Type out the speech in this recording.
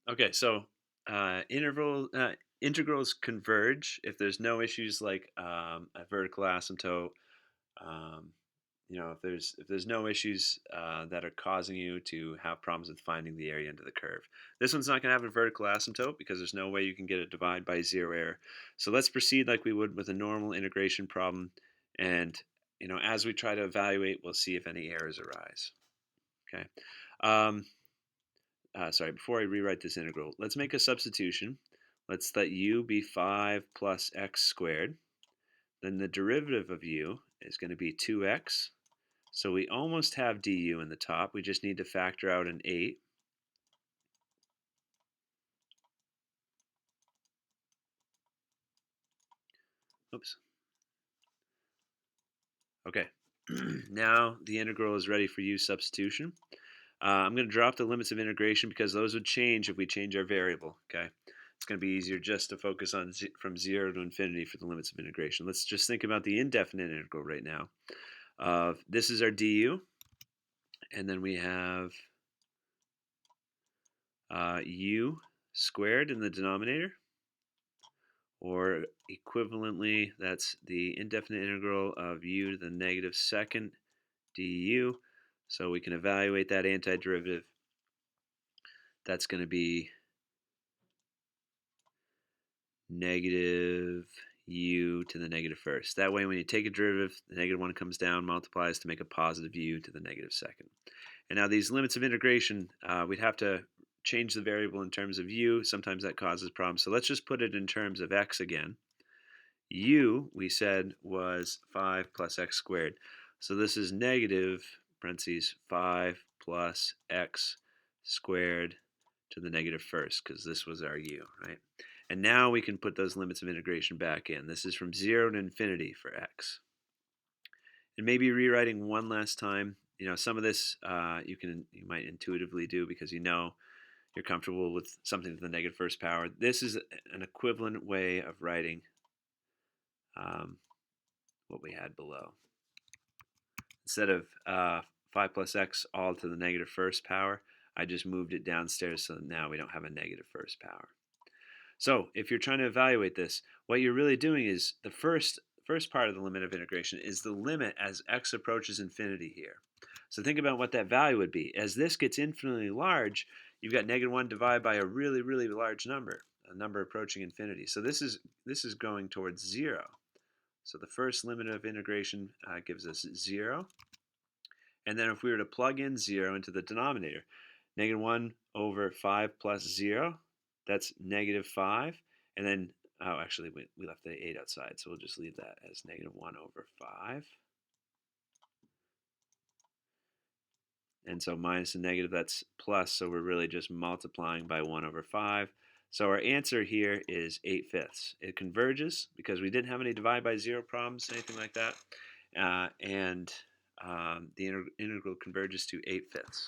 Okay, so integrals converge if there's no issues like a vertical asymptote. Um, if there's no issues that are causing you to have problems with finding the area under the curve. This one's not going to have a vertical asymptote because there's no way you can get a divide by zero error. So let's proceed like we would with a normal integration problem, and as we try to evaluate, we'll see if any errors arise. Okay. Um, Sorry, before I rewrite this integral, let's make a substitution. Let's let u be 5 plus x squared. Then the derivative of u is going to be 2x. So we almost have du in the top. We just need to factor out an 8. Oops. Okay. Now the integral is ready for u substitution. I'm going to drop the limits of integration because those would change if we change our variable. Okay. It's going to be easier just to focus on from 0 to infinity for the limits of integration. Let's just think about the indefinite integral right now. This is our du, and then we have u squared in the denominator, or equivalently, that's the indefinite integral of u to the negative second du. So we can evaluate that antiderivative. That's going to be negative u to the negative first. That way, when you take a derivative, the negative one comes down, multiplies to make a positive u to the negative second. And now these limits of integration, we'd have to change the variable in terms of u. Sometimes that causes problems. So let's just put it in terms of x again. U, we said, was 5 plus x squared. So this is negative, parentheses, 5 plus x squared to the negative first, because this was our u, right? And now we can put those limits of integration back in. This is from 0 to infinity for x. And maybe rewriting one last time. Some of this you might intuitively do because you're comfortable with something to the negative first power. This is an equivalent way of writing what we had below. Instead of 5 plus x all to the negative first power, I just moved it downstairs so now we don't have a negative first power. So if you're trying to evaluate this, what you're really doing is the first part of the limit of integration is the limit as x approaches infinity here. So think about what that value would be. As this gets infinitely large, you've got negative 1 divided by a really, really large number, a number approaching infinity. So this is going towards 0. So the first limit of integration gives us 0. And then if we were to plug in 0 into the denominator, negative 1 over 5 plus 0, that's negative 5. And then, oh, actually, we left the 8 outside, so we'll just leave that as negative 1 over 5. And so minus a negative, that's plus, so we're really just multiplying by 1 over 5. So our answer here is 8/5. It converges because we didn't have any divide by 0 problems, anything like that. And the integral converges to 8/5.